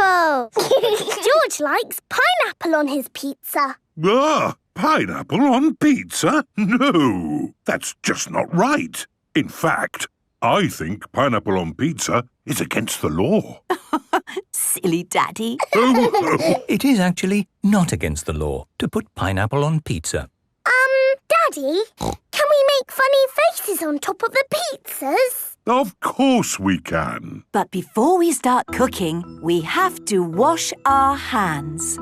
pineapple! George likes pineapple on his pizza. Ah, pineapple on pizza? No, that's just not right. In fact, I think pineapple on pizza is against the law. Silly Daddy. It is actually not against the law to put pineapple on pizza. Daddy, can we make funny faces on top of the pizzas? Of course we can. But before we start cooking, we have to wash our hands.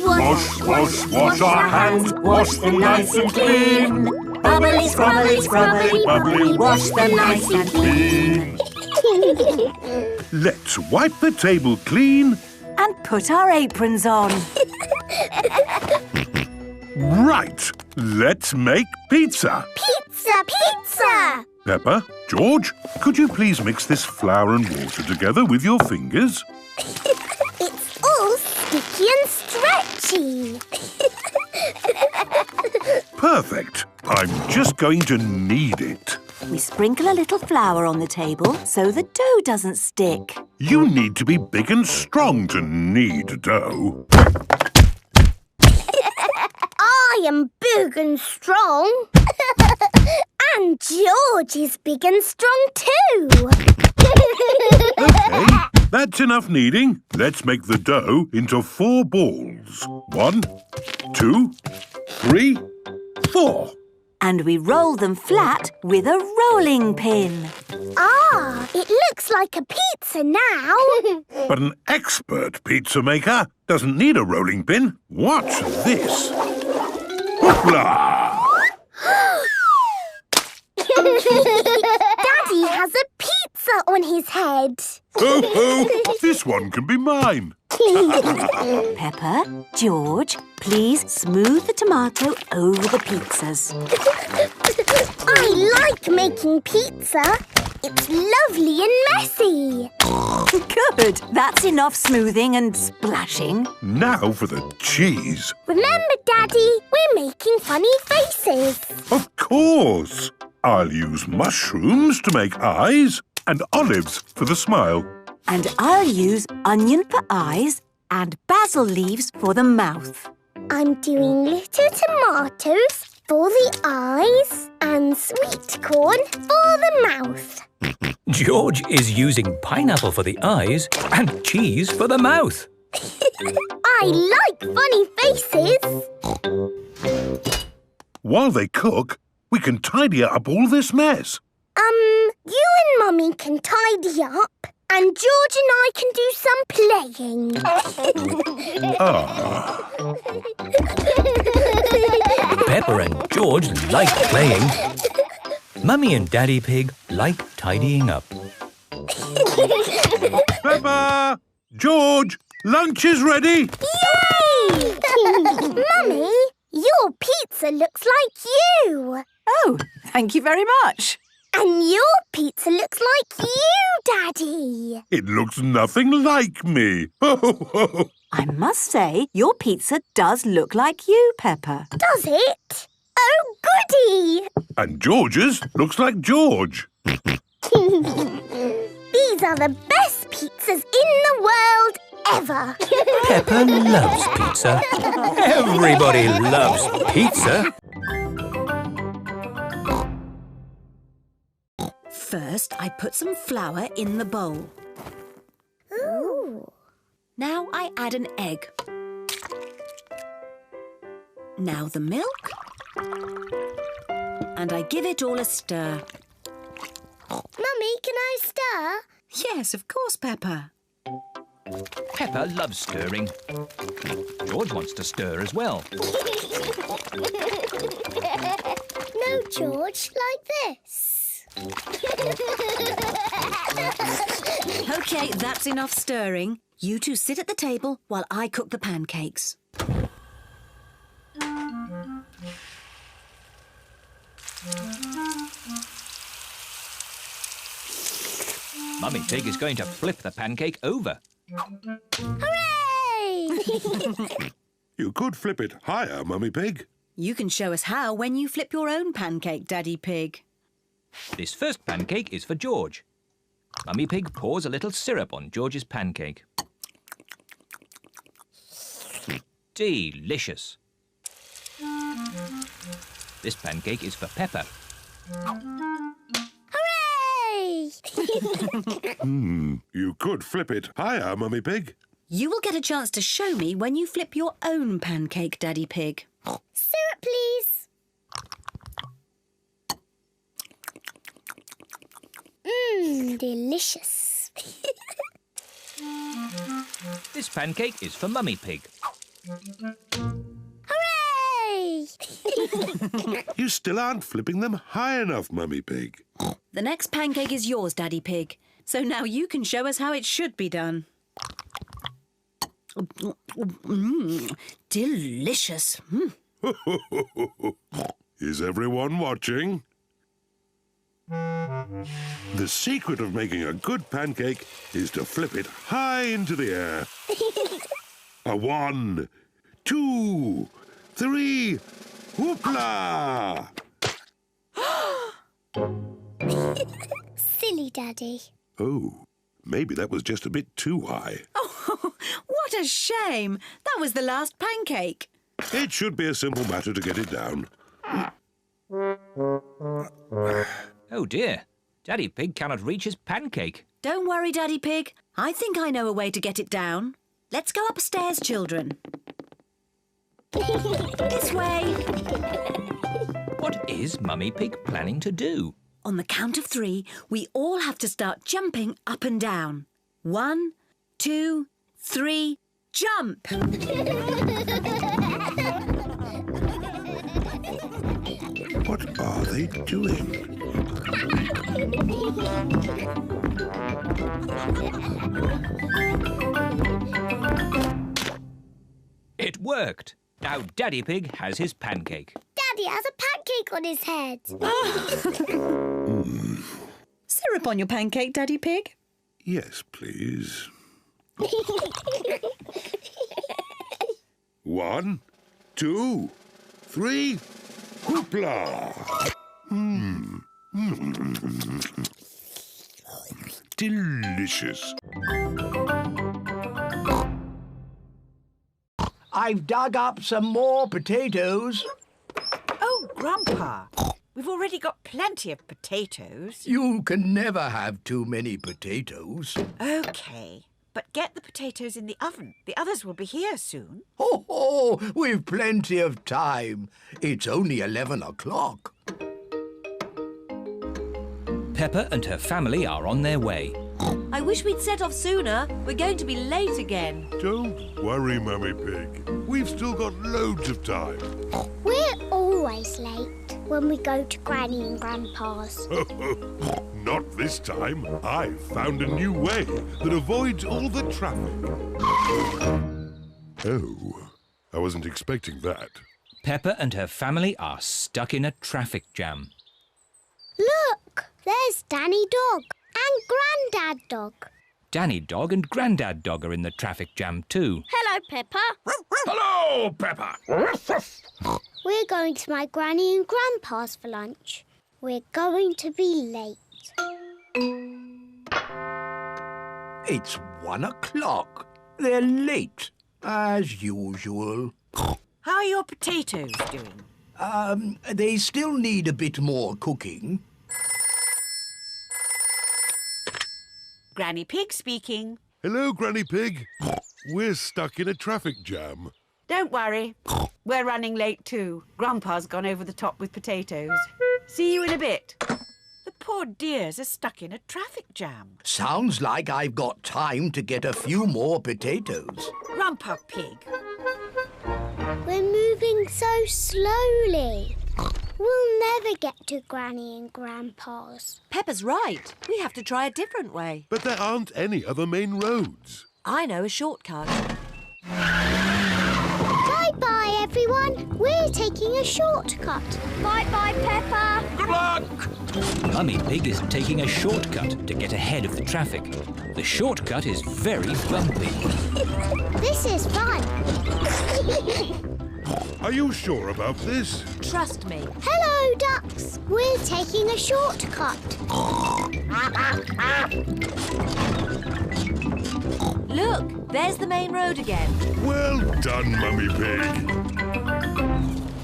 Wash, wash, wash our hands, wash them nice and clean. Bubbly, scrubbly, scrubbly, bubbly, wash them nice and clean. Let's wipe the table clean. And put our aprons on. Right, let's make pizza. Pizza, pizza! Peppa, George, could you please mix this flour and water together with your fingers? It's all sticky and stretchy. Perfect. I'm just going to knead it. We sprinkle a little flour on the table so the dough doesn't stick. You need to be big and strong to knead dough. I am big and strong. And George is big and strong too. OK, that's enough kneading. Let's make the dough into 4 balls. 1, 2, 3, 4. And we roll them flat with a rolling pin. Ah, it looks like a pizza now. But an expert pizza maker doesn't need a rolling pin. Watch this. Hoopla! Daddy has a pizza on his head. Ho, ho! This one can be mine. Peppa, George, please smooth the tomato over the pizzas. I like making pizza. It's lovely and messy. Good. That's enough smoothing and splashing. Now for the cheese. Remember, Daddy, we're making funny faces. Of course. I'll use mushrooms to make eyes and olives for the smile. And I'll use onion for eyes and basil leaves for the mouth. I'm doing little tomatoes for the eyes and sweet corn for the mouth. George is using pineapple for the eyes and cheese for the mouth. I like funny faces. While they cook, we can tidy up all this mess. You and Mummy can tidy up, and George and I can do some playing. Peppa and George like playing. Mummy and Daddy Pig like tidying up. Peppa! George! Lunch is ready! Yay! Mummy, your pizza looks like you. Oh, thank you very much. And your pizza looks like you, Daddy. It looks nothing like me. Ho, ho, ho. I must say, your pizza does look like you, Peppa. Does it? Oh, goody! And George's looks like George. These are the best pizzas in the world ever. Peppa loves pizza. Everybody loves pizza. First, I put some flour in the bowl. Ooh. Now I add an egg. Now the milk. And I give it all a stir. Mummy, can I stir? Yes, of course, Peppa. Peppa loves stirring. George wants to stir as well. No, George, like this. OK, that's enough stirring. You two sit at the table while I cook the pancakes. Mummy Pig is going to flip the pancake over. Hooray! You could flip it higher, Mummy Pig. You can show us how when you flip your own pancake, Daddy Pig. This first pancake is for George. Mummy Pig pours a little syrup on George's pancake. Delicious. This pancake is for Peppa. Hooray! You could flip it higher, Mummy Pig. You will get a chance to show me when you flip your own pancake, Daddy Pig. Syrup, please. Delicious. This pancake is for Mummy Pig. Hooray! You still aren't flipping them high enough, Mummy Pig. The next pancake is yours, Daddy Pig. So now you can show us how it should be done. Delicious. Is everyone watching? The secret of making a good pancake is to flip it high into the air. A 1, 2, 3, whoopla! Silly Daddy. Oh, maybe that was just a bit too high. Oh, what a shame. That was the last pancake. It should be a simple matter to get it down. Oh dear, Daddy Pig cannot reach his pancake. Don't worry, Daddy Pig. I think I know a way to get it down. Let's go upstairs, children. This way. What is Mummy Pig planning to do? On the count of 3, we all have to start jumping up and down. 1, 2, 3, jump! What are they doing? It worked. Now Daddy Pig has his pancake. Daddy has a pancake on his head. Syrup on your pancake, Daddy Pig. Yes, please. 1, 2, 3, whoopla! Delicious. I've dug up some more potatoes. Oh, Grandpa, we've already got plenty of potatoes. You can never have too many potatoes. OK, but get the potatoes in the oven. The others will be here soon. Ho, we've plenty of time. It's only 11 o'clock. Peppa and her family are on their way. I wish we'd set off sooner. We're going to be late again. Don't worry, Mummy Pig. We've still got loads of time. We're always late when we go to Granny and Grandpa's. Not this time. I've found a new way that avoids all the traffic. Oh, I wasn't expecting that. Peppa and her family are stuck in a traffic jam. Look, there's Danny Dog and Grandad Dog. Danny Dog and Grandad Dog are in the traffic jam too. Hello, Peppa. Hello, Peppa. We're going to my Granny and Grandpa's for lunch. We're going to be late. It's 1 o'clock. They're late, as usual. How are your potatoes doing? They still need a bit more cooking. Granny Pig speaking. Hello, Granny Pig. We're stuck in a traffic jam. Don't worry, we're running late too. Grandpa's gone over the top with potatoes. See you in a bit. The poor dears are stuck in a traffic jam. Sounds like I've got time to get a few more potatoes. Grandpa Pig. We're moving so slowly. We'll never get to Granny and Grandpa's. Peppa's right. We have to try a different way. But there aren't any other main roads. I know a shortcut. Bye-bye, everyone. We're taking a shortcut. Bye-bye, Peppa. Good luck! Mummy Pig is taking a shortcut to get ahead of the traffic. The shortcut is very bumpy. This is fun. Are you sure about this? Trust me. Hello, ducks. We're taking a shortcut. Look, There's the main road again. Well done, Mummy Pig.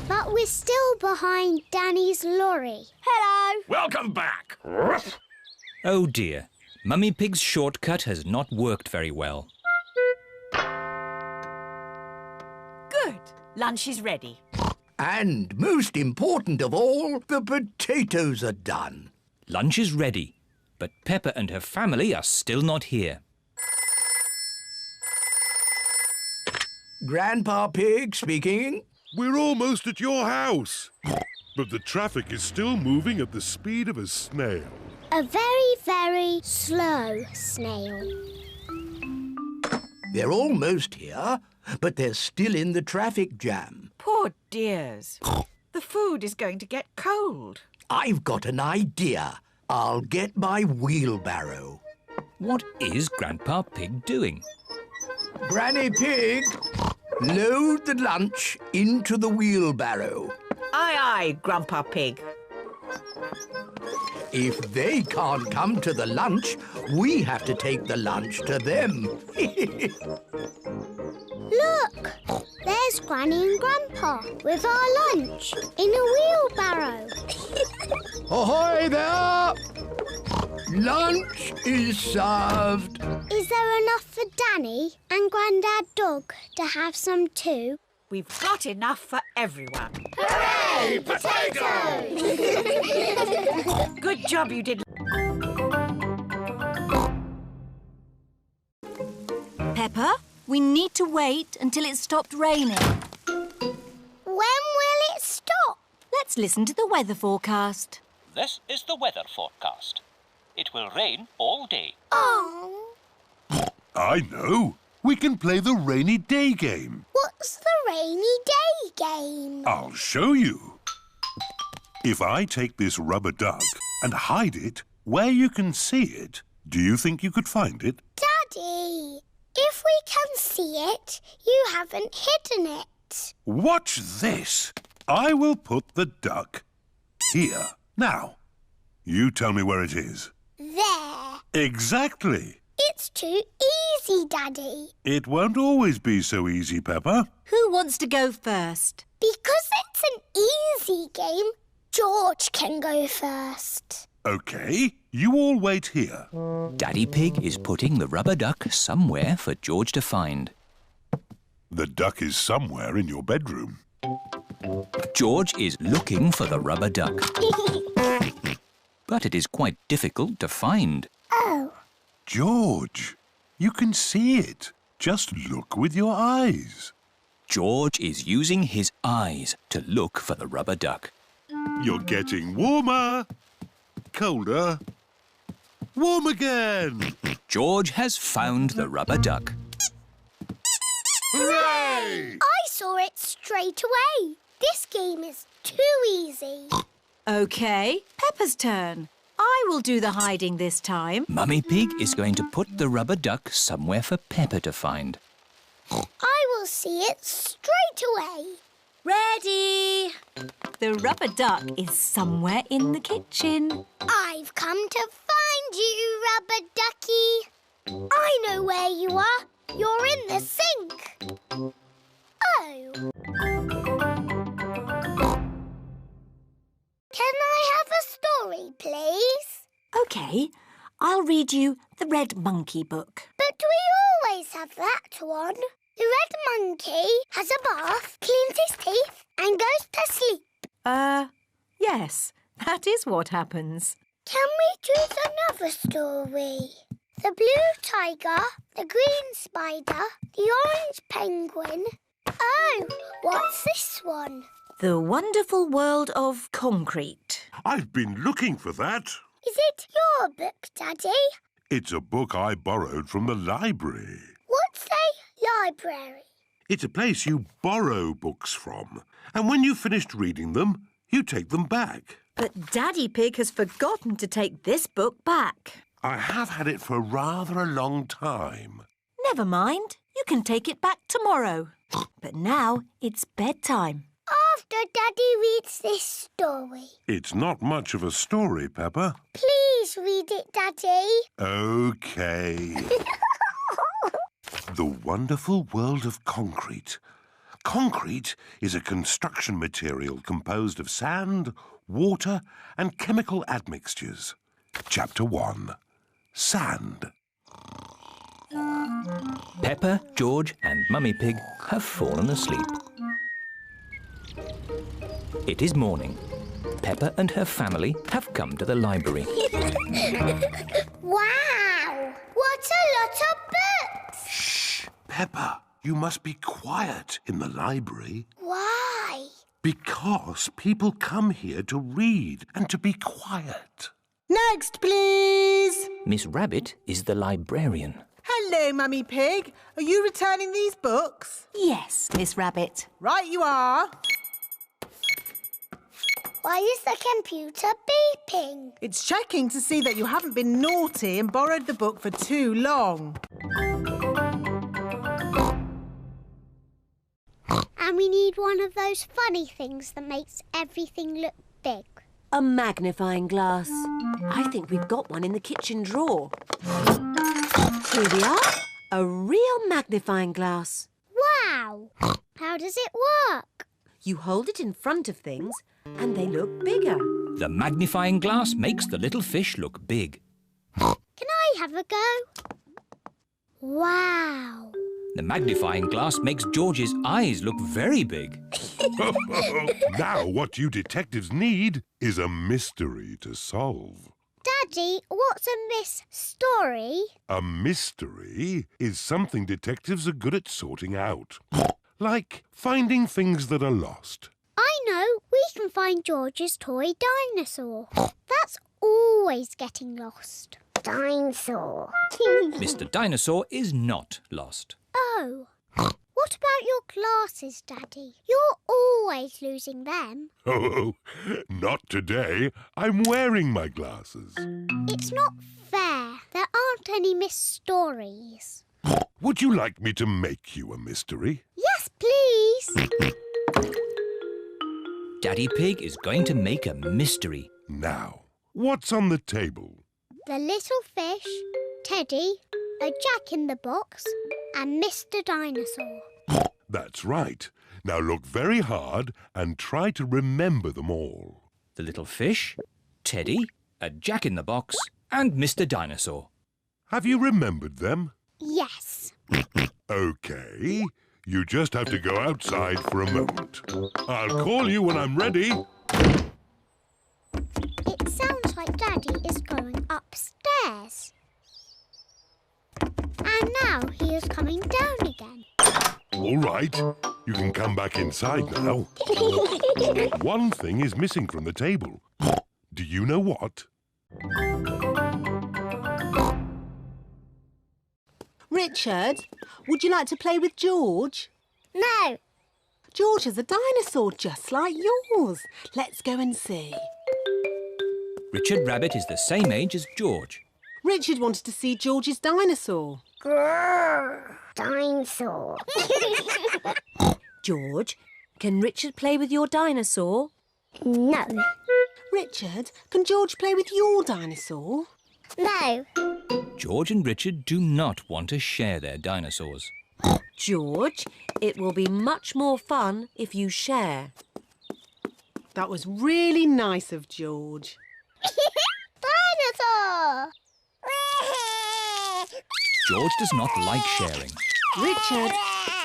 But we're still behind Danny's lorry. Hello. Welcome back. Oh dear, Mummy Pig's shortcut has not worked very well. Good. Lunch is ready. And most important of all, the potatoes are done. Lunch is ready, but Peppa and her family are still not here. Grandpa Pig speaking. We're almost at your house. But the traffic is still moving at the speed of a snail. A very, very slow snail. They're almost here, but they're still in the traffic jam. Poor dears. The food is going to get cold. I've got an idea. I'll get my wheelbarrow. What is Grandpa Pig doing? Granny Pig, load the lunch into the wheelbarrow. Aye, aye, Grandpa Pig. If they can't come to the lunch, we have to take the lunch to them. Look, there's Granny and Grandpa with our lunch in a wheelbarrow. Ahoy there! Lunch is served. Is there enough for Danny and Grandad Dog to have some too? We've got enough for everyone. Hooray! Potatoes! Good job you did. Peppa, we need to wait until it stopped raining. When will it stop? Let's listen to the weather forecast. This is the weather forecast. It will rain all day. Oh. I know. We can play the rainy day game. What's the rainy day game? I'll show you. If I take this rubber duck and hide it where you can see it, do you think you could find it? Daddy, if we can see it, you haven't hidden it. Watch this. I will put the duck here. Now, you tell me where it is. There. Exactly. It's too easy, Daddy. It won't always be so easy, Peppa. Who wants to go first? Because it's an easy game, George can go first. OK, you all wait here. Daddy Pig is putting the rubber duck somewhere for George to find. The duck is somewhere in your bedroom. George is looking for the rubber duck. But it is quite difficult to find. Oh. George, you can see it. Just look with your eyes. George is using his eyes to look for the rubber duck. You're getting warmer, colder, warm again. George has found the rubber duck. Hooray! I saw it straight away. This game is too easy. OK, Peppa's turn. I will do the hiding this time. Mummy Pig is going to put the rubber duck somewhere for Peppa to find. I will see it straight away. Ready! The rubber duck is somewhere in the kitchen. I've come to find you, Rubber Ducky. I know where you are. You're in the sink. Oh. Can I have a story, please? OK, I'll read you the Red Monkey book. But we always have that one. The red monkey has a bath, cleans his teeth and goes to sleep. Yes, that is what happens. Can we choose another story? The blue tiger, the green spider, the orange penguin. Oh, what's this one? The Wonderful World of Concrete. I've been looking for that. Is it your book, Daddy? It's a book I borrowed from the library. What's a library? It's a place you borrow books from. And when you've finished reading them, you take them back. But Daddy Pig has forgotten to take this book back. I have had it for rather a long time. Never mind. You can take it back tomorrow. But now it's bedtime. After Daddy reads this story. It's not much of a story, Peppa. Please read it, Daddy. OK. The wonderful world of concrete. Concrete is a construction material composed of sand, water and chemical admixtures. Chapter 1. Sand. Peppa, George and Mummy Pig have fallen asleep. It is morning. Peppa and her family have come to the library. Wow! What a lot of books! Shh! Peppa, you must be quiet in the library. Why? Because people come here to read and to be quiet. Next, please. Miss Rabbit is the librarian. Hello, Mummy Pig. Are you returning these books? Yes, Miss Rabbit. Right you are. Why is the computer beeping? It's checking to see that you haven't been naughty and borrowed the book for too long. And we need one of those funny things that makes everything look big. A magnifying glass. I think we've got one in the kitchen drawer. Here we are. A real magnifying glass. Wow! How does it work? You hold it in front of things and they look bigger. The magnifying glass makes the little fish look big. Can I have a go? Wow! The magnifying glass makes George's eyes look very big. Now what you detectives need is a mystery to solve. Daddy, what's a story? A mystery is something detectives are good at sorting out. Like finding things that are lost. I know. We can find George's toy dinosaur. That's always getting lost. Dinosaur. Mr. Dinosaur is not lost. Oh. What about your glasses, Daddy? You're always losing them. Oh, not today. I'm wearing my glasses. It's not fair. There aren't any stories. Would you like me to make you a mystery? Yes, please. Daddy Pig is going to make a mystery. Now, what's on the table? The little fish, Teddy, a jack-in-the-box and Mr. Dinosaur. That's right. Now look very hard and try to remember them all. The little fish, Teddy, a jack-in-the-box and Mr. Dinosaur. Have you remembered them? Yes. OK. You just have to go outside for a moment. I'll call you when I'm ready. It sounds like Daddy is going upstairs. And now he is coming down again. All right. You can come back inside now. One thing is missing from the table. Do you know what? Richard, would you like to play with George? No. George is a dinosaur just like yours. Let's go and see. Richard Rabbit is the same age as George. Richard wanted to see George's dinosaur. Grrr, dinosaur. George, can Richard play with your dinosaur? No. Richard, can George play with your dinosaur? No. George and Richard do not want to share their dinosaurs. George, it will be much more fun if you share. That was really nice of George. Dinosaur! George does not like sharing. Richard,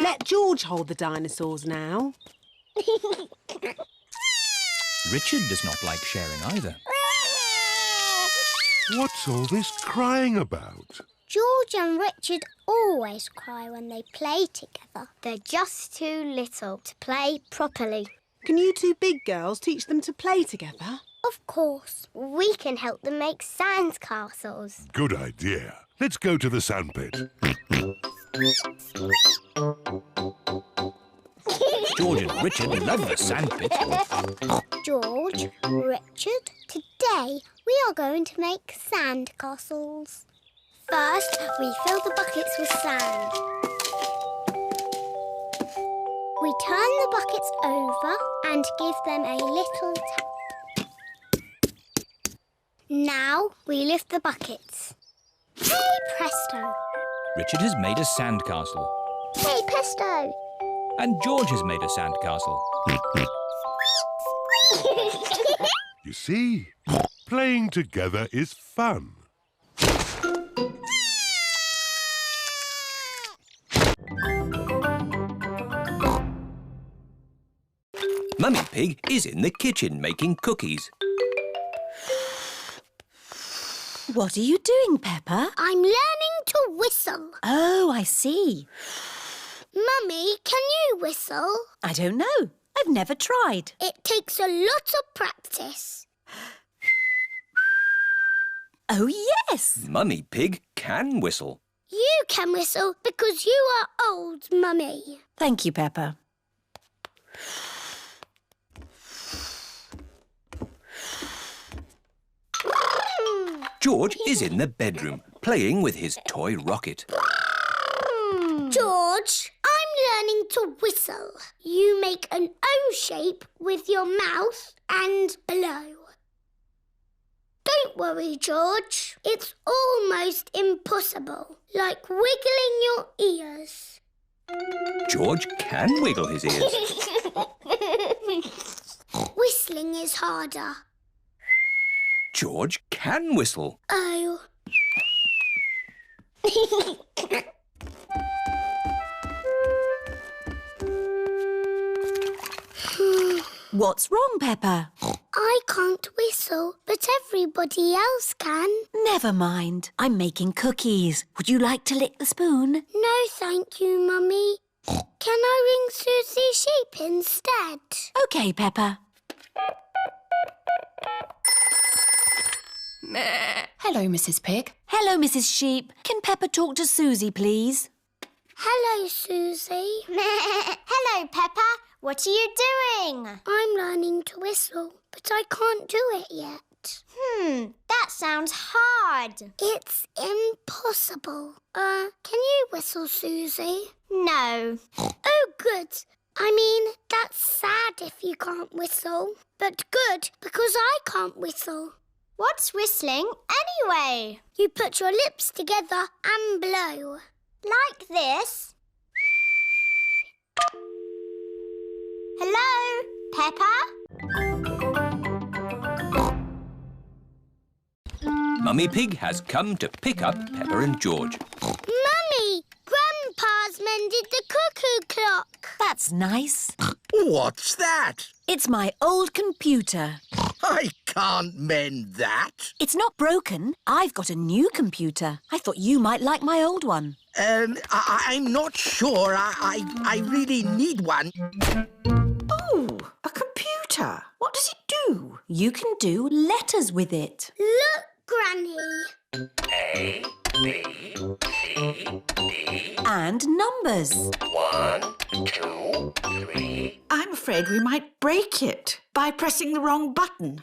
let George hold the dinosaurs now. Richard does not like sharing either. What's all this crying about? George and Richard always cry when they play together. They're just too little to play properly. Can you two big girls teach them to play together? Of course. We can help them make sand castles. Good idea. Let's go to the sandpit. George and Richard love the sandpit. George, Richard, today we are going to make sand castles. First, we fill the buckets with sand. We turn the buckets over and give them a little tap. Now we lift the buckets. Hey presto! Richard has made a sandcastle. Hey, Pesto! And George has made a sandcastle. You see, playing together is fun. Mummy Pig is in the kitchen making cookies. What are you doing, Peppa? I'm learning to whistle. Oh, I see. Mummy, can you whistle? I don't know. I've never tried. It takes a lot of practice. Oh, yes. Mummy Pig can whistle. You can whistle because you are old, Mummy. Thank you, Peppa. George is in the bedroom playing with his toy rocket. George, I'm learning to whistle. You make an O shape with your mouth and blow. Don't worry, George. It's almost impossible, like wiggling your ears. George can wiggle his ears. Whistling is harder. George can whistle. Oh. What's wrong, Peppa? I can't whistle, but everybody else can. Never mind. I'm making cookies. Would you like to lick the spoon? No, thank you, Mummy. Can I ring Susie Sheep instead? OK, Peppa. Hello, Mrs. Pig. Hello, Mrs. Sheep. Can Peppa talk to Susie, please? Hello, Susie. Hello, Peppa. What are you doing? I'm learning to whistle, but I can't do it yet. That sounds hard. It's impossible. Can you whistle, Susie? No. Oh, good. I mean, that's sad if you can't whistle, but good because I can't whistle. What's whistling anyway? You put your lips together and blow. Like this? Hello, Peppa? Mummy Pig has come to pick up Peppa and George. Mummy, Grandpa's mended the cuckoo clock. That's nice. What's that? It's my old computer. I can't mend that. It's not broken. I've got a new computer. I thought you might like my old one. I'm not sure. I really need one. Oh, a computer. What does it do? You can do letters with it. Look, Granny. A, B, C, D. And numbers. 1, 2, 3. I'm afraid we might break it by pressing the wrong button.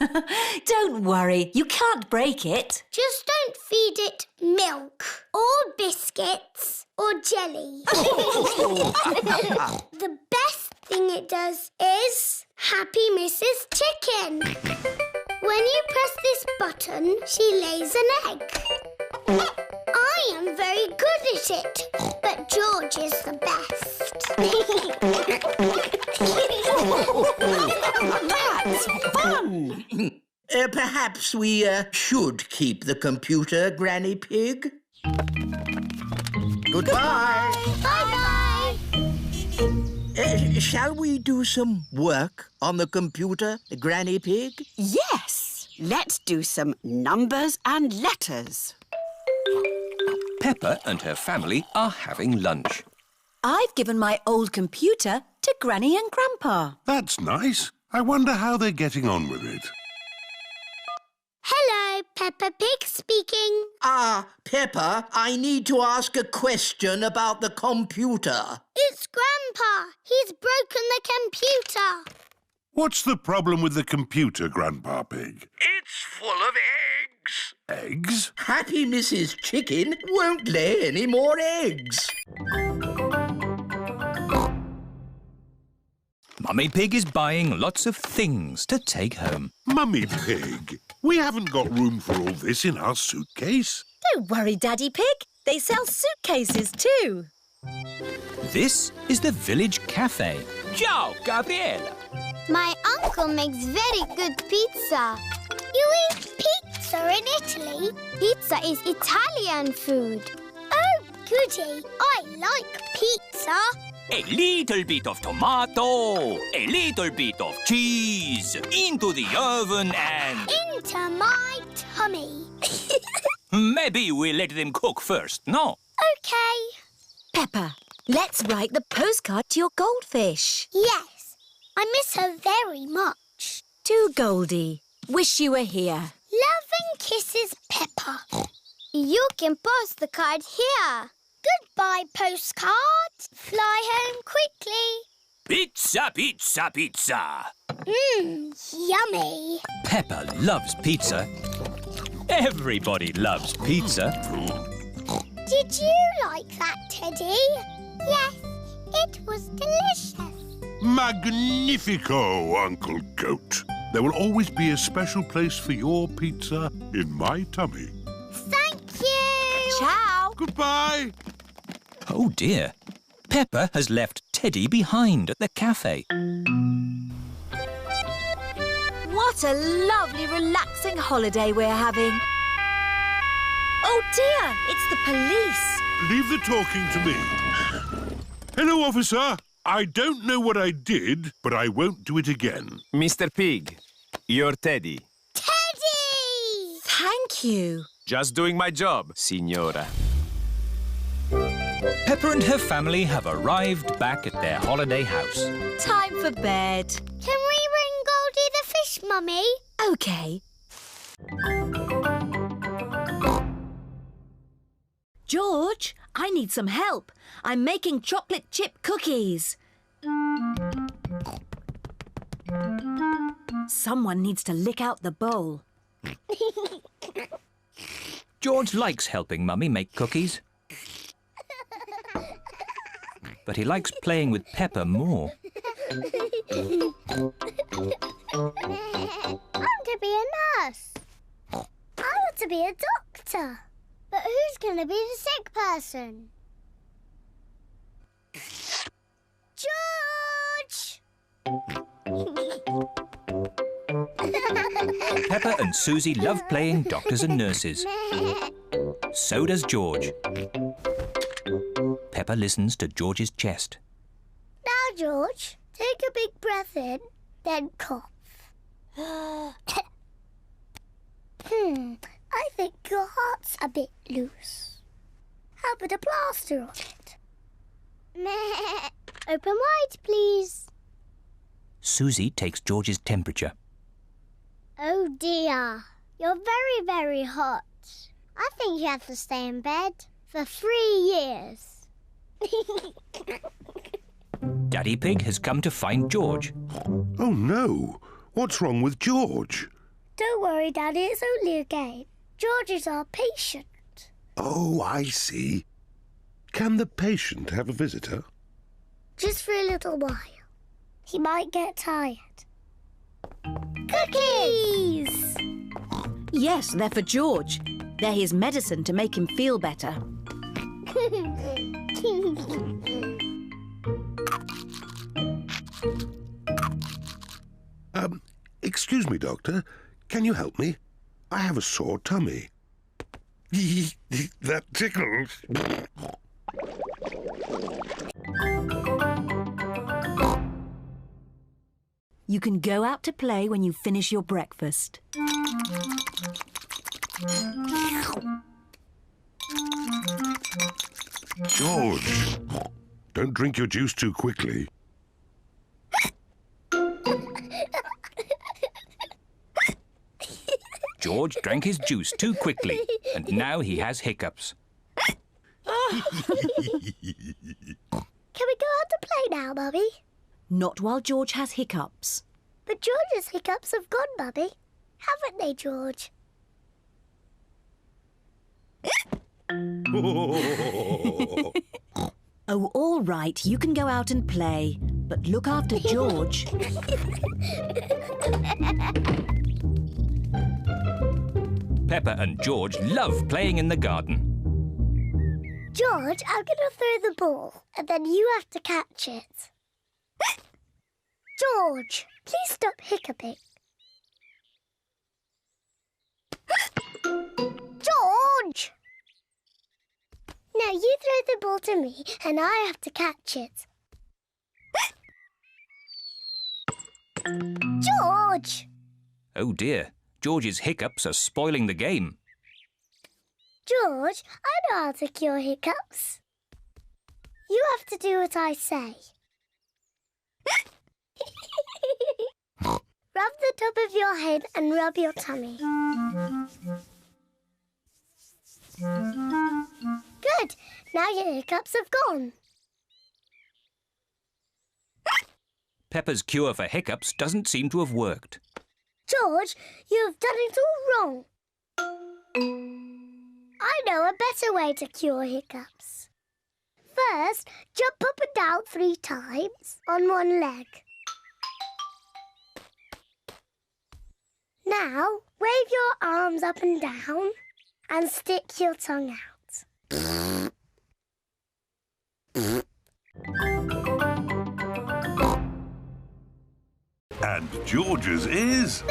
Don't worry, you can't break it. Just don't feed it milk or biscuits or jelly. The best thing it does is Happy Mrs. Chicken. When you press this button, she lays an egg. I am very good at it, but George is the best. That's fun! Perhaps we should keep the computer, Granny Pig. Goodbye. Bye-bye. Shall we do some work on the computer, Granny Pig? Yes! Let's do some numbers and letters. Peppa and her family are having lunch. I've given my old computer to Granny and Grandpa. That's nice. I wonder how they're getting on with it. Hello, Peppa Pig speaking. Peppa, I need to ask a question about the computer. It's Grandpa. He's broken the computer. What's the problem with the computer, Grandpa Pig? It's full of eggs. Eggs? Happy Mrs. Chicken won't lay any more eggs. Mummy Pig is buying lots of things to take home. Mummy Pig, we haven't got room for all this in our suitcase. Don't worry, Daddy Pig. They sell suitcases too. This is the village cafe. Ciao, Gabriella. My uncle makes very good pizza. You eat pizza in Italy? Pizza is Italian food. Oh, goody. I like pizza. A little bit of tomato, a little bit of cheese, into the oven and... Into my tummy. Maybe we'll let them cook first, no? OK. Peppa, let's write the postcard to your goldfish. Yes. I miss her very much. To Goldie. Wish you were here. Love and kisses, Peppa. You can post the card here. Goodbye, postcard. Fly home quickly. Pizza, pizza, pizza. Yummy. Peppa loves pizza. Everybody loves pizza. Did you like that, Teddy? Yes, it was delicious. Magnifico, Uncle Goat. There will always be a special place for your pizza in my tummy. Thank you. Ciao. Goodbye. Oh dear. Peppa has left Teddy behind at the cafe. What a lovely, relaxing holiday we're having. Oh dear, it's the police. Leave the talking to me. Hello, officer. I don't know what I did, but I won't do it again. Mr. Pig, you're Teddy. Teddy! Thank you. Just doing my job, signora. Peppa and her family have arrived back at their holiday house. Time for bed. Can we ring Goldie the fish, Mummy? OK. George, I need some help. I'm making chocolate chip cookies. Someone needs to lick out the bowl. George likes helping Mummy make cookies. But he likes playing with Peppa more. I want to be a nurse. I want to be a doctor. But who's going to be the sick person? George! Peppa and Susie love playing doctors and nurses. So does George. Peppa listens to George's chest. Now, George, take a big breath in, then cough. I think your heart's a bit loose. How about a plaster on it? Open wide, please. Susie takes George's temperature. Oh dear, you're very, very hot. I think you have to stay in bed for 3 years. Daddy Pig has come to find George. Oh, no. What's wrong with George? Don't worry, Daddy, it's only a game. George is our patient. Oh, I see. Can the patient have a visitor? Just for a little while. He might get tired. Cookies! Yes, they're for George. They're his medicine to make him feel better. Excuse me, Doctor. Can you help me? I have a sore tummy. That tickles. You can go out to play when you finish your breakfast. George, don't drink your juice too quickly. George drank his juice too quickly, and now he has hiccups. Can we go out to play now, Mummy? Not while George has hiccups. But George's hiccups have gone, Mummy. Haven't they, George? Oh, all right, you can go out and play, but look after George. Peppa and George love playing in the garden. George, I'm going to throw the ball, and then you have to catch it. George, please stop hiccuping. George! Now you throw the ball to me, and I have to catch it. George! Oh dear, George's hiccups are spoiling the game. George, I know how to cure hiccups. You have to do what I say. Rub the top of your head and rub your tummy. Good. Now your hiccups have gone. Peppa's cure for hiccups doesn't seem to have worked. George, you have done it all wrong. I know a better way to cure hiccups. First, jump up and down 3 times on one leg. Now, wave your arms up and down and stick your tongue out. And George's is...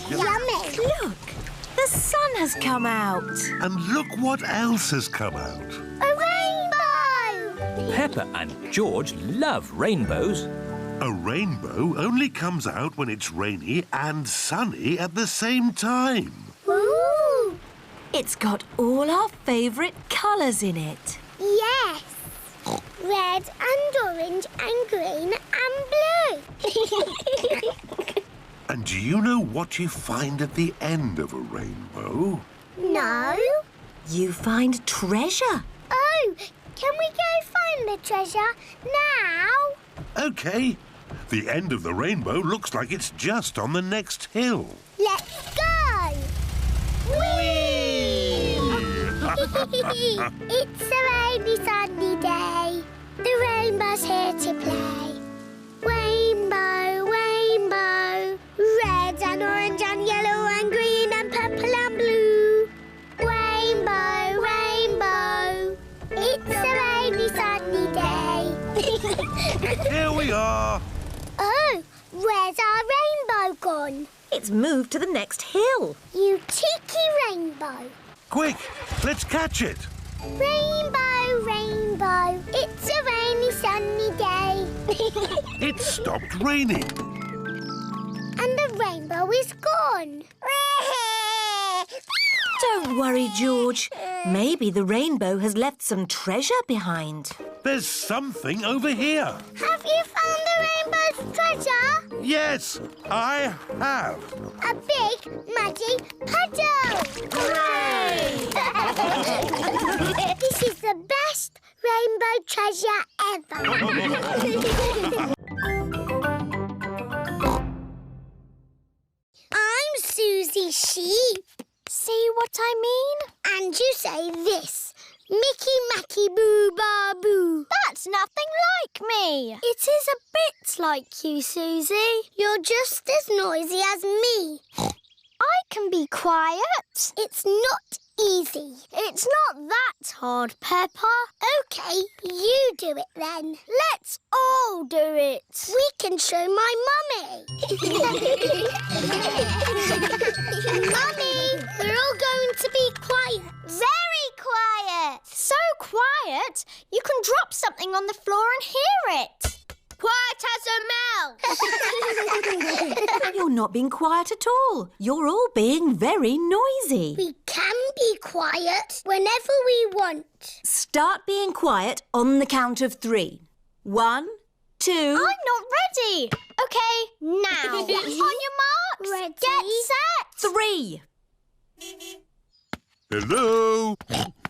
Yummy! Look, the sun has come out. And look what else has come out. A rainbow! Peppa and George love rainbows. A rainbow only comes out when it's rainy and sunny at the same time. Ooh! It's got all our favourite colours in it. Yes! Red and orange and green and blue. And do you know what you find at the end of a rainbow? No? You find treasure. Oh, can we go find the treasure now? OK. The end of the rainbow looks like it's just on the next hill. Let's go! Whee! It's a rainy, sunny day. The rainbow's here to play. Rainbow, rainbow, red and orange and yellow and green and purple and blue. Rainbow, rainbow, it's a rainy, sunny day. Here we are. Oh, where's our rainbow gone? It's moved to the next hill. You cheeky rainbow. Quick, let's catch it. Rainbow, rainbow, it's a rainy, sunny day. It stopped raining. And the rainbow is gone. Don't worry, George. Maybe the rainbow has left some treasure behind. There's something over here. Have you found the rainbow's treasure? Yes, I have. A big, muddy puddle! Hooray! This is the best rainbow treasure ever. I'm Susie Sheep. See what I mean? And you say this. Mickey Macky Boo Bar Boo. That's nothing like me. It is a bit like you, Susie. You're just as noisy as me. I can be quiet. It's not easy. It's not that hard, Peppa. OK, you do it then. Let's all do it. We can show my mummy. Mummy, we're all going to be quiet. Very quiet. So quiet, you can drop something on the floor and hear it. Quiet as a mouse. You're not being quiet at all. You're all being very noisy. We can be quiet whenever we want. Start being quiet on the count of 3. 1, 2... I'm not ready. OK, now. On your marks. Ready. Get set. 3. Hello,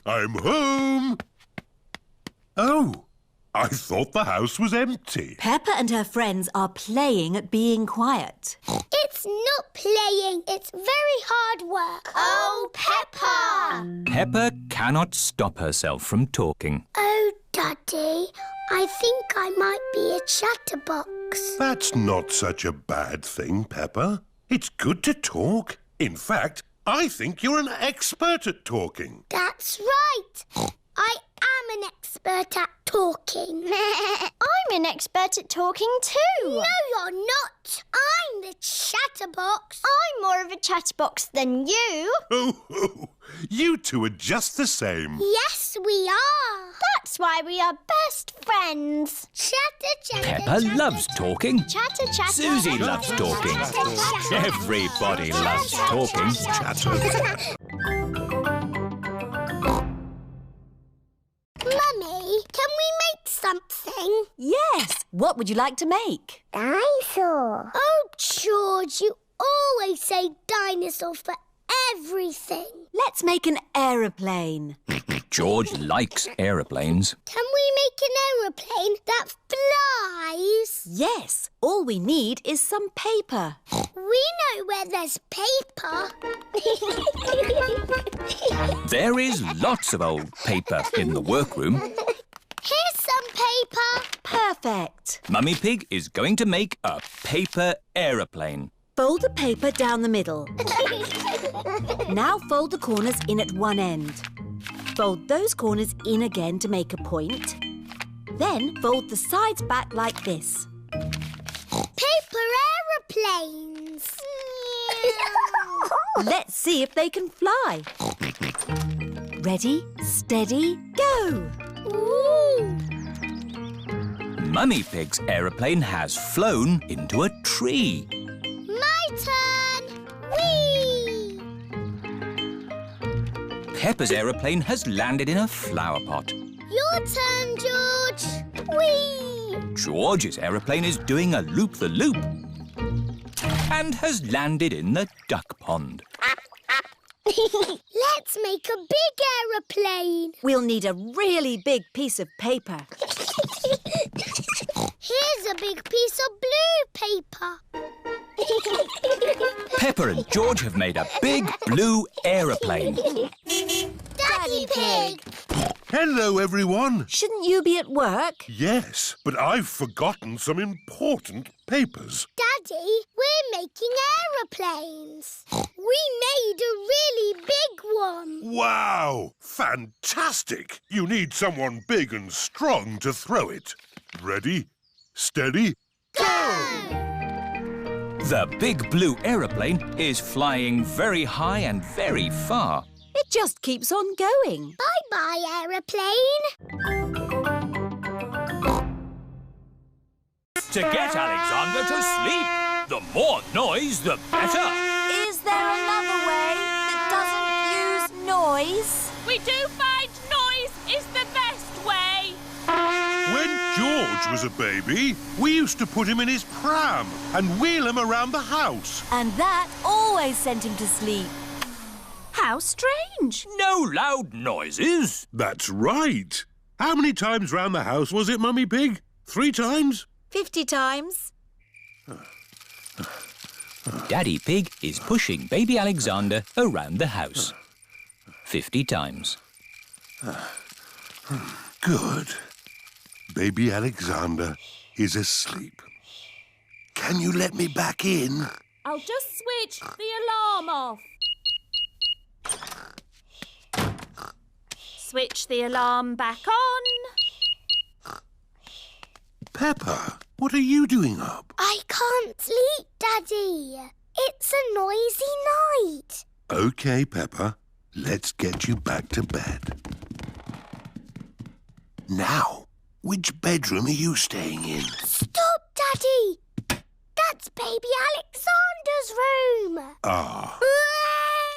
I'm home. Oh, I thought the house was empty. Peppa and her friends are playing at being quiet. It's not playing. It's very hard work. Oh, Peppa! Peppa cannot stop herself from talking. Oh, Daddy, I think I might be a chatterbox. That's not such a bad thing, Peppa. It's good to talk. In fact, I think you're an expert at talking. That's right. I am an expert at talking. I'm an expert at talking too. No, you're not. I'm the chatterbox. I'm more of a chatterbox than you. Oh, you two are just the same. Yes, we are. That's why we are best friends. Chatter, chatter, Peppa chatter, loves talking. Chatter, chatter. Susie loves talking. Everybody loves talking. Mummy, can we make something? Yes. What would you like to make? Dinosaur. Oh, George, you always say dinosaur for everything. Let's make an aeroplane. George likes aeroplanes. Can we make an aeroplane that flies? Yes. All we need is some paper. We know where there's paper. There is lots of old paper in the workroom. Here's some paper. Perfect. Mummy Pig is going to make a paper aeroplane. Fold the paper down the middle. Now fold the corners in at one end. Fold those corners in again to make a point. Then fold the sides back like this. Paper aeroplanes. Let's see if they can fly. Ready, steady, go! Ooh. Mummy Pig's aeroplane has flown into a tree. My turn. Whee! Peppa's aeroplane has landed in a flower pot. Your turn, George. Whee! George's aeroplane is doing a loop-the-loop and has landed in the duck pond. Let's make a big aeroplane. We'll need a really big piece of paper. Here's a big piece of blue paper. Peppa and George have made a big blue aeroplane. Daddy Pig! Hello, everyone. Shouldn't you be at work? Yes, but I've forgotten some important papers. Daddy, we're making aeroplanes. We made a really big one. Wow! Fantastic! You need someone big and strong to throw it. Ready, steady, go! The big blue aeroplane is flying very high and very far. It just keeps on going. Bye-bye, aeroplane. To get Alexander to sleep, the more noise, the better. Is there another way that doesn't use noise? We do find noise is the best way. When George was a baby, we used to put him in his pram and wheel him around the house. And that always sent him to sleep. How strange. No loud noises. That's right. How many times round the house was it, Mummy Pig? 3 times? 50 times. Daddy Pig is pushing baby Alexander around the house. 50 times. Good. Baby Alexander is asleep. Can you let me back in? I'll just switch the alarm off. Switch the alarm back on. Peppa, what are you doing up? I can't sleep, Daddy. It's a noisy night. OK, Peppa. Let's get you back to bed. Now, which bedroom are you staying in? Stop, Daddy. That's baby Alexander's room. Ah.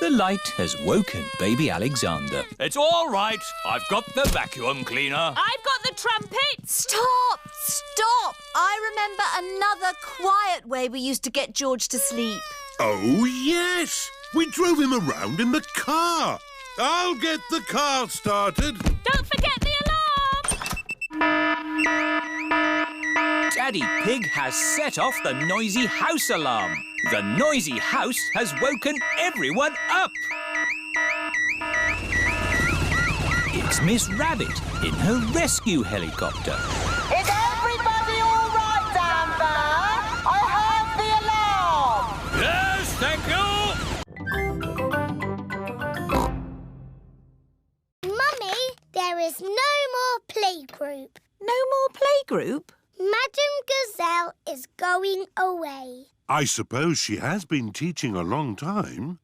The light has woken baby Alexander. It's all right. I've got the vacuum cleaner. I've got the trumpet. Stop! Stop! I remember another quiet way we used to get George to sleep. Oh, yes. We drove him around in the car. I'll get the car started. Don't forget the alarm. Daddy Pig has set off the noisy house alarm. The noisy house has woken everyone up. It's Miss Rabbit in her rescue helicopter. Is everybody all right down there? I heard the alarm. Yes, thank you. playgroup. No more playgroup? Madam Gazelle is going away. I suppose she has been teaching a long time.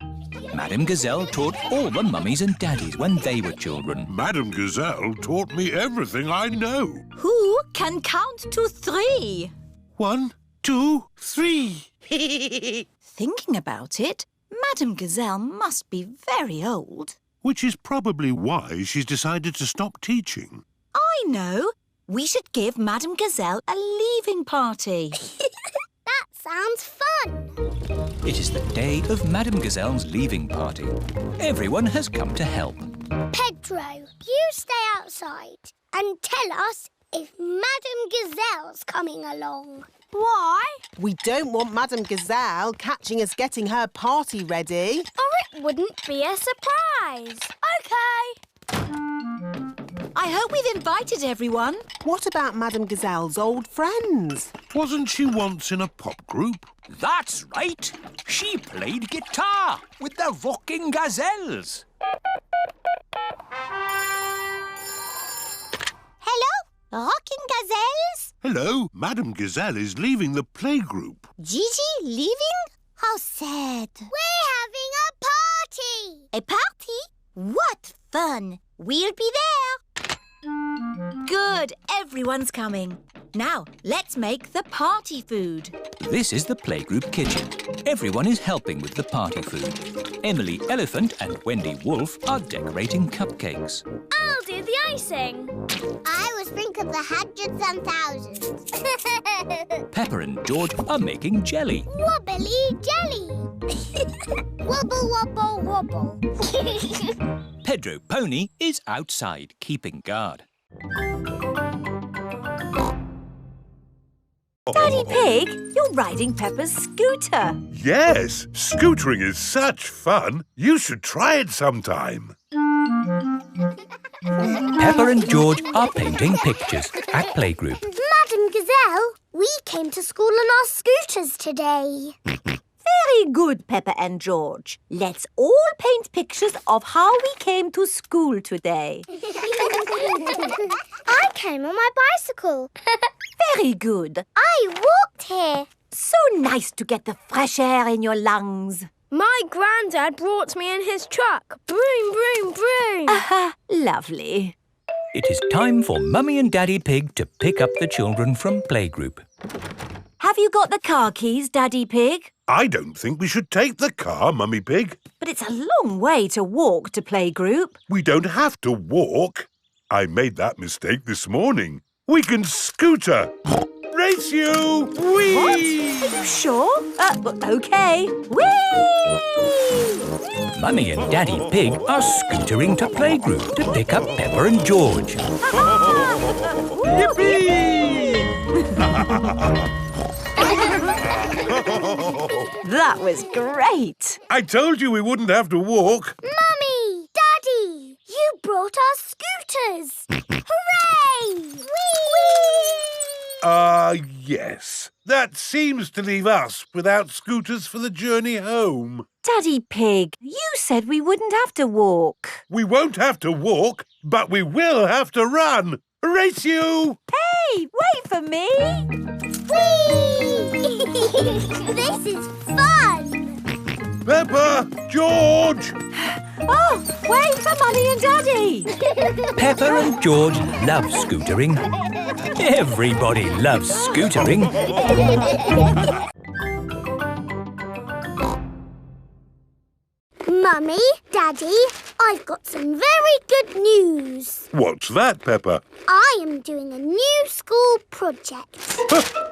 Madam Gazelle taught all the mummies and daddies when they were children. Madam Gazelle taught me everything I know. Who can count to 3? 1, 2, 3. Thinking about it, Madam Gazelle must be very old. Which is probably why she's decided to stop teaching. I know. We should give Madam Gazelle a leaving party. That sounds fun. It is the day of Madam Gazelle's leaving party. Everyone has come to help. Pedro, you stay outside and tell us if Madam Gazelle's coming along. Why? We don't want Madam Gazelle catching us getting her party ready. Or it wouldn't be a surprise. OK. I hope we've invited everyone. What about Madam Gazelle's old friends? Wasn't she once in a pop group? That's right. She played guitar with the rocking gazelles. Hello, rocking gazelles? Hello, Madam Gazelle is leaving the playgroup. Gigi leaving? How sad. We're having a party. A party? What fun. We'll be there. Good, everyone's coming. Now, let's make the party food. This is the playgroup kitchen. Everyone is helping with the party food. Emily Elephant and Wendy Wolf are decorating cupcakes. I'll do the icing. I will sprinkle the hundreds and thousands. Peppa and George are making jelly. Wobbly jelly. Wobble, wobble, wobble. Pedro Pony is outside keeping guard. Daddy Pig, you're riding Peppa's scooter. Yes, scootering is such fun. You should try it sometime. Peppa and George are painting pictures at playgroup. Madam Gazelle, we came to school on our scooters today. Very good, Peppa and George. Let's all paint pictures of how we came to school today. I came on my bicycle. Very good. I walked here. So nice to get the fresh air in your lungs. My granddad brought me in his truck. Broom, broom, broom. Aha, lovely. It is time for Mummy and Daddy Pig to pick up the children from playgroup. Have you got the car keys, Daddy Pig? I don't think we should take the car, Mummy Pig. But it's a long way to walk to playgroup. We don't have to walk. I made that mistake this morning. We can scooter. Race you! Whee! What? Are you sure? OK. Whee! Mummy and Daddy Pig are scootering to playgroup to pick up Peppa and George. Yippee! That was great. I told you we wouldn't have to walk. Mummy! Daddy! You brought our scooters! Hooray! Whee! Yes. That seems to leave us without scooters for the journey home. Daddy Pig, you said we wouldn't have to walk. We won't have to walk, but we will have to run. Race you! Hey, wait for me. Whee! This is fun! Peppa! George! Oh, wait for Mummy and Daddy. Peppa and George love scootering. Everybody loves scootering. Mummy, Daddy, I've got some very good news. What's that, Peppa? I am doing a new school project.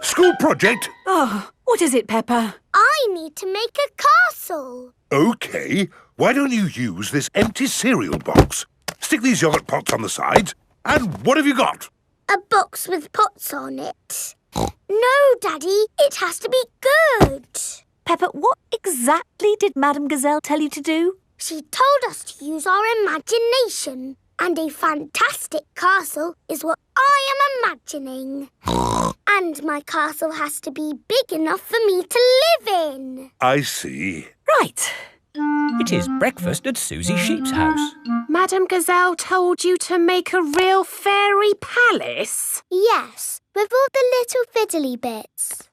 School project? Oh, what is it, Peppa? I need to make a castle. OK. Why don't you use this empty cereal box? Stick these yogurt pots on the sides. And what have you got? A box with pots on it. No, Daddy, it has to be good. Peppa, what exactly did Madam Gazelle tell you to do? She told us to use our imagination. And a fantastic castle is what I am imagining. And my castle has to be big enough for me to live in. I see. Right. It is breakfast at Susie Sheep's house. Madame Gazelle told you to make a real fairy palace? Yes, with all the little fiddly bits.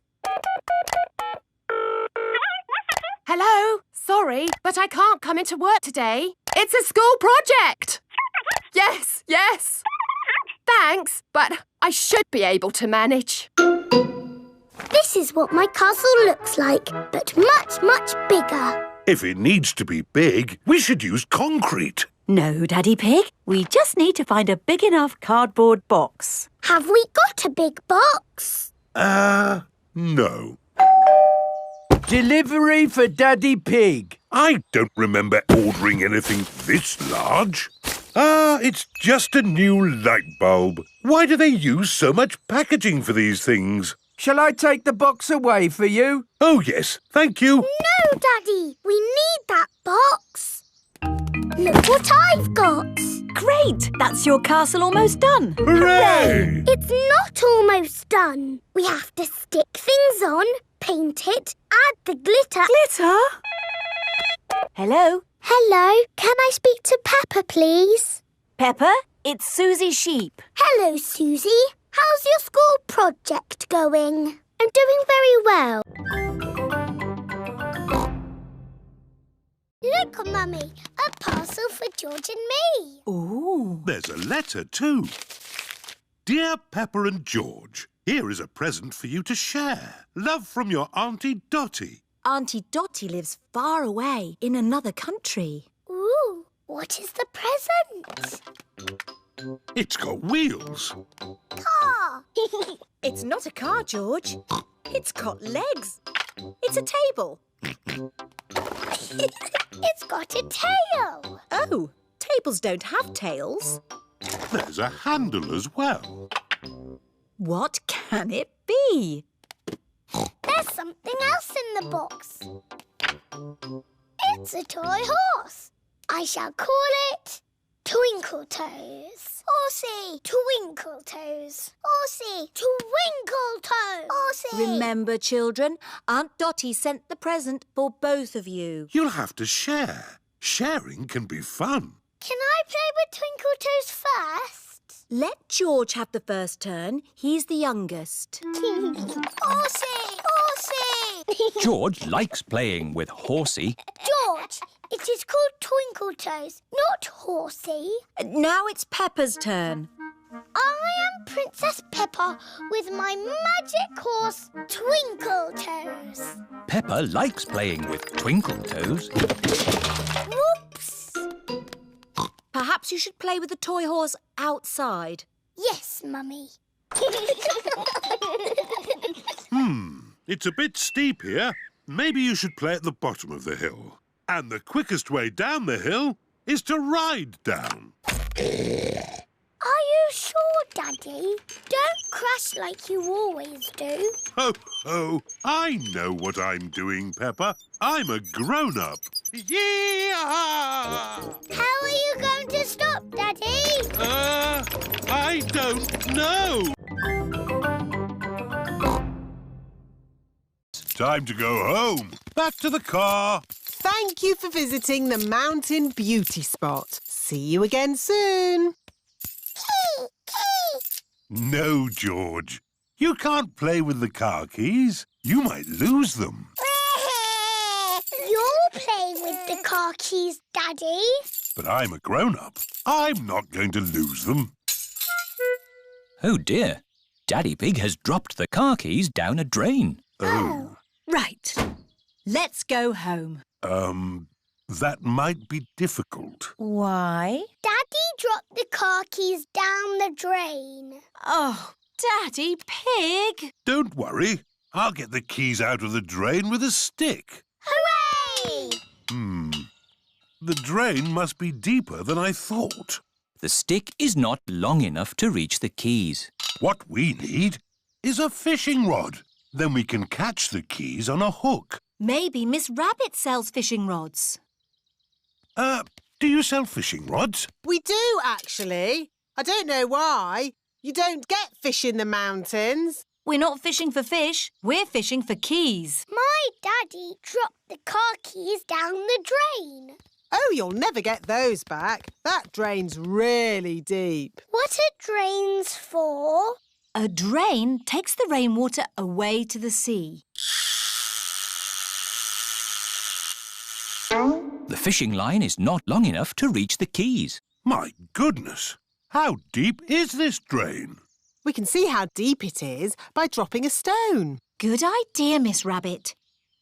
Hello? Sorry, but I can't come into work today. It's a school project. Yes. Thanks, but I should be able to manage. This is what my castle looks like, but much, much bigger. If it needs to be big, we should use concrete. No, Daddy Pig. We just need to find a big enough cardboard box. Have we got a big box? No. Delivery for Daddy Pig. I don't remember ordering anything this large. It's just a new light bulb. Why do they use so much packaging for these things? Shall I take the box away for you? Oh, yes, thank you. No, Daddy, we need that box. Look what I've got. Great! That's your castle almost done. Hooray! It's not almost done. We have to stick things on, paint it, add the glitter. Glitter? Hello? Hello, can I speak to Peppa, please? Peppa, it's Susie Sheep. Hello, Susie. How's your school project going? I'm doing very well. Look, Mummy, a parcel for George and me. Ooh. There's a letter too. Dear Peppa and George, here is a present for you to share. Love from your Auntie Dottie. Auntie Dottie lives far away in another country. Ooh, what is the present? It's got wheels. Car. It's not a car, George. It's got legs. It's a table. It's got a tail. Oh, tables don't have tails. There's a handle as well. What can it be? There's something else in the box. It's a toy horse. I shall call it Twinkle Toes. Horsey, Twinkle Toes. Horsey, Twinkle Toes. Horsey. Remember, children, Aunt Dottie sent the present for both of you. You'll have to share. Sharing can be fun. Can I play with Twinkle Toes first? Let George have the first turn. He's the youngest. Horsey! Horsey! George likes playing with Horsey. George, it is called Twinkle Toes, not Horsey. Now it's Peppa's turn. I am Princess Peppa with my magic horse, Twinkle Toes. Peppa likes playing with Twinkle Toes. Whoops! Perhaps you should play with the toy horse outside. Yes, Mummy. It's a bit steep here. Maybe you should play at the bottom of the hill. And the quickest way down the hill is to ride down. Are you sure, Daddy? Don't crash like you always do. Ho, ho! I know what I'm doing, Peppa. I'm a grown-up. Yee-haw! How are you going to stop, Daddy? I don't know. Time to go home. Back to the car. Thank you for visiting the Mountain Beauty Spot. See you again soon. No, George. You can't play with the car keys. You might lose them. You'll play with the car keys, Daddy. But I'm a grown-up. I'm not going to lose them. Oh dear, Daddy Pig has dropped the car keys down a drain. Oh. Right. Let's go home. That might be difficult. Why? Daddy dropped the car keys down the drain. Oh, Daddy Pig! Don't worry. I'll get the keys out of the drain with a stick. Hooray! The drain must be deeper than I thought. The stick is not long enough to reach the keys. What we need is a fishing rod. Then we can catch the keys on a hook. Maybe Miss Rabbit sells fishing rods. Do you sell fishing rods? We do, actually. I don't know why. You don't get fish in the mountains. We're not fishing for fish. We're fishing for keys. My Daddy dropped the car keys down the drain. Oh, you'll never get those back. That drain's really deep. What are drains for? A drain takes the rainwater away to the sea. The fishing line is not long enough to reach the quays. My goodness! How deep is this drain? We can see how deep it is by dropping a stone. Good idea, Miss Rabbit.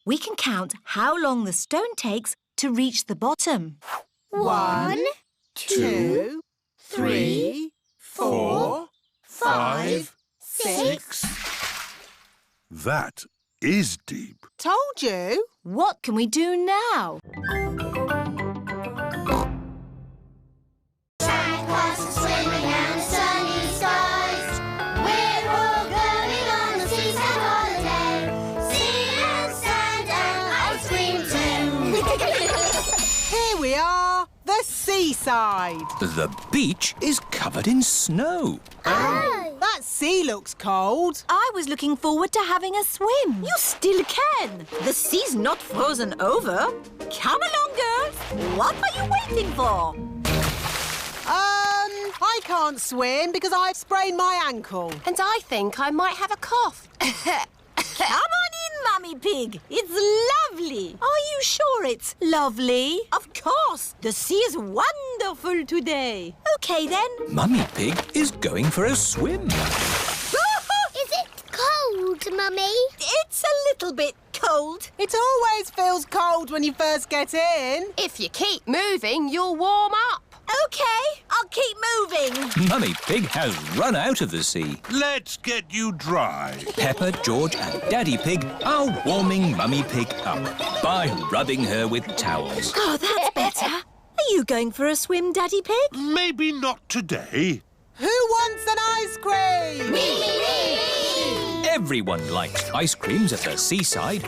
We can count how long the stone takes to reach the bottom. 1, 2, 3, 4, 5, 6. That is deep. Told you. What can we do now? Sandcastles swimming and the sunny skies. We're all going on the seaside holiday. Sea and sand and ice cream too. Here we are, the seaside. The beach is covered in snow. Oh, that sea looks cold. I was looking forward to having a swim. You still can. The sea's not frozen over. Come along, girls. What are you waiting for? I can't swim because I've sprained my ankle. And I think I might have a cough. Come on in, Mummy Pig. It's lovely. Are you sure it's lovely? Of course. The sea is wonderful today. OK, then. Mummy Pig is going for a swim. Is it cold, Mummy? It's a little bit cold. It always feels cold when you first get in. If you keep moving, you'll warm up. OK, I'll keep moving. Mummy Pig has run out of the sea. Let's get you dry. Peppa, George and Daddy Pig are warming Mummy Pig up by rubbing her with towels. Oh, that's better. Are you going for a swim, Daddy Pig? Maybe not today. Who wants an ice cream? Me! Everyone likes ice creams at the seaside.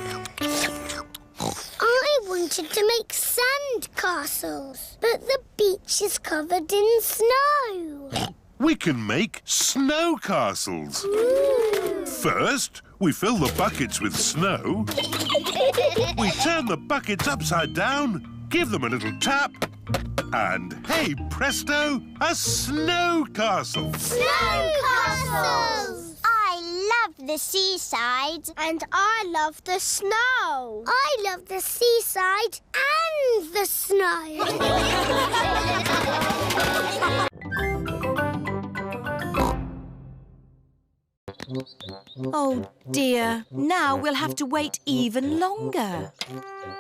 I wanted to make sand castles, but the beach is covered in snow. We can make snow castles. First, we fill the buckets with snow. We turn the buckets upside down, give them a little tap, and hey presto, a snow castle. Snow castles! I love the seaside. And I love the snow. I love the seaside and the snow. Oh, dear. Now we'll have to wait even longer.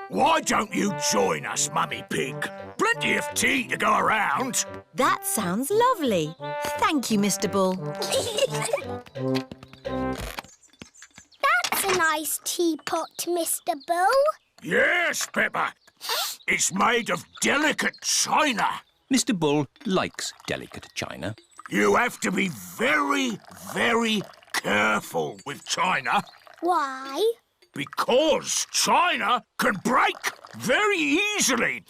Why don't you join us, Mummy Pig? Plenty of tea to go around. That sounds lovely. Thank you, Mr. Bull. That's a nice teapot, Mr. Bull. Yes, Peppa. It's made of delicate china. Mr. Bull likes delicate china. You have to be very, very careful with china. Why? Because china can break very easily.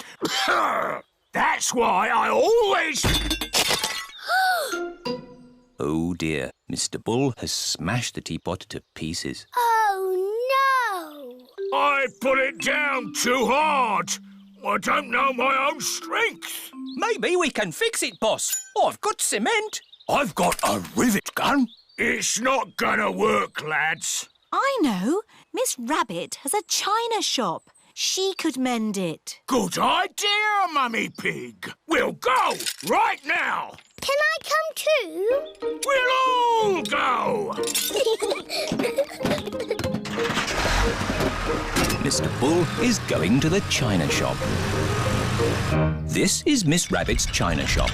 That's why I always... Oh dear, Mr. Bull has smashed the teapot to pieces. Oh, no! I put it down too hard. I don't know my own strength. Maybe we can fix it, boss. I've got cement. I've got a rivet gun. It's not gonna work, lads. I know. Miss Rabbit has a china shop. She could mend it. Good idea, Mummy Pig. We'll go right now. Can I come too? We'll all go. Mr. Bull is going to the china shop. This is Miss Rabbit's china shop.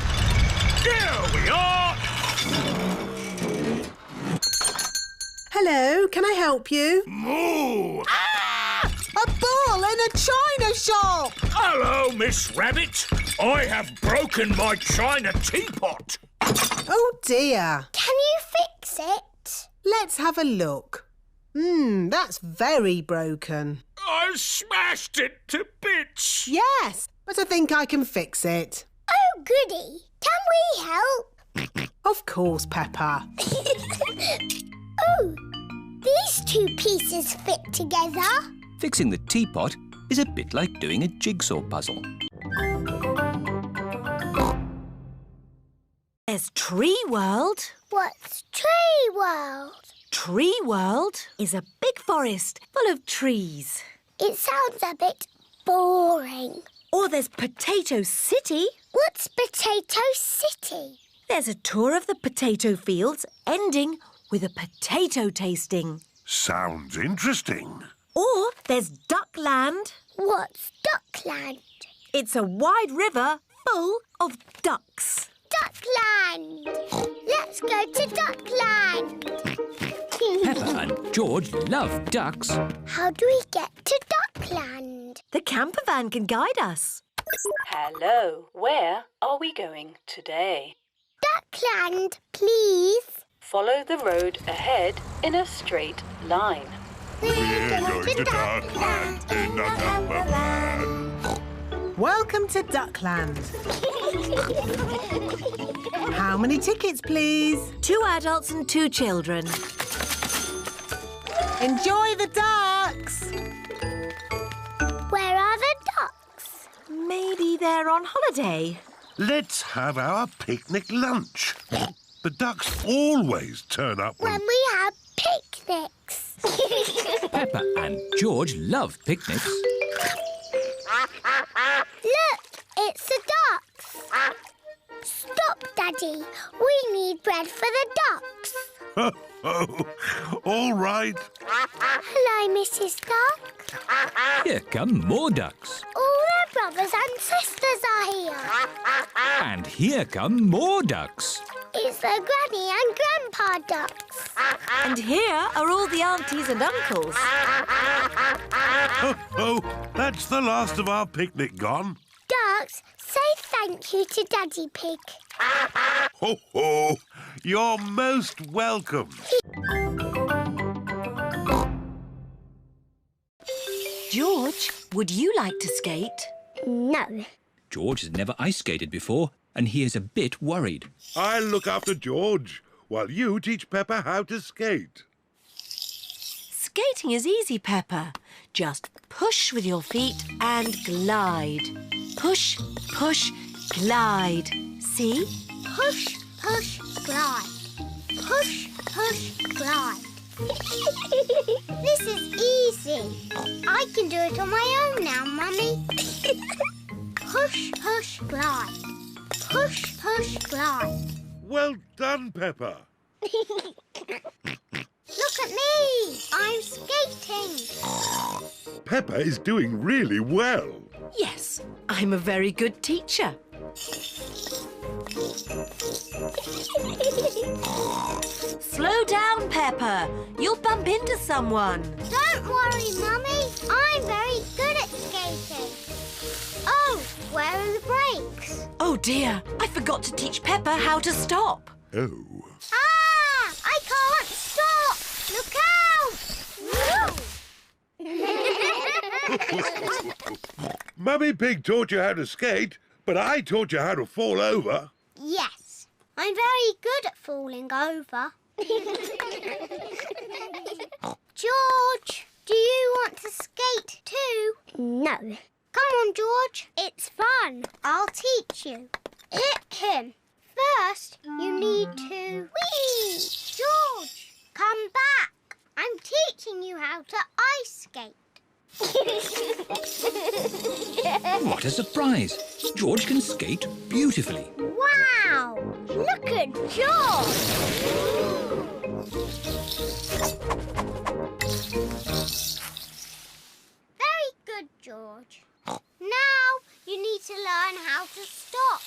Here we are. Hello, can I help you? Moo! A bull in a china shop! Hello, Miss Rabbit. I have broken my china teapot. Oh, dear. Can you fix it? Let's have a look. That's very broken. I smashed it to bits. Yes, but I think I can fix it. Oh, goody. Can we help? Of course, Peppa. Oh, these two pieces fit together. Fixing the teapot is a bit like doing a jigsaw puzzle. There's Tree World. What's Tree World? Tree World is a big forest full of trees. It sounds a bit boring. Or there's Potato City. What's Potato City? There's a tour of the potato fields ending with a potato tasting. Sounds interesting. Or there's Duckland. What's Duckland? It's a wide river full of ducks. Duckland! Let's go to Duckland! Peppa and George love ducks. How do we get to Duckland? The camper van can guide us. Hello, where are we going today? Duckland, please. Follow the road ahead in a straight line. We're going to Duckland in a camper van. Welcome to Duckland. How many tickets, please? 2 adults and 2 children. Enjoy the ducks. Where are the ducks? Maybe they're on holiday. Let's have our picnic lunch. The ducks always turn up When we have picnics. Peppa and George love picnics. Look, it's the ducks. Stop, Daddy. We need bread for the ducks. All right. Hello, Mrs. Duck. Here come more ducks. All their brothers and sisters are here. And here come more ducks. It's the Granny and Grandpa ducks. And here are all the aunties and uncles. That's the last of our picnic gone. Ducks, say thank you to Daddy Pig. Ho, ho. You're most welcome. George, would you like to skate? No. George has never ice skated before, and he is a bit worried. I'll look after George while you teach Peppa how to skate. Skating is easy, Peppa. Just push with your feet and glide. Push, push, glide. See? Push, push, glide. Push, push, glide. This is easy. I can do it on my own now, Mummy. Push, push, glide. Push, push, glide. Well done, Peppa. Look at me. I'm skating. Peppa is doing really well. Yes, I'm a very good teacher. Slow down, Peppa. You'll bump into someone. Don't worry, Mummy. I'm very good at skating. Oh, where are the brakes? Oh dear, I forgot to teach Peppa how to stop. Oh. Ah! I can't stop! Look out! Mummy Pig taught you how to skate, but I taught you how to fall over. Yes, I'm very good at falling over. George, do you want to skate too? No. Come on, George. It's fun. I'll teach you. First, you need to... Whee! George, come back. I'm teaching you how to ice skate. What a surprise! George can skate beautifully. Wow! Look at George! Very good, George. Now you need to learn how to stop.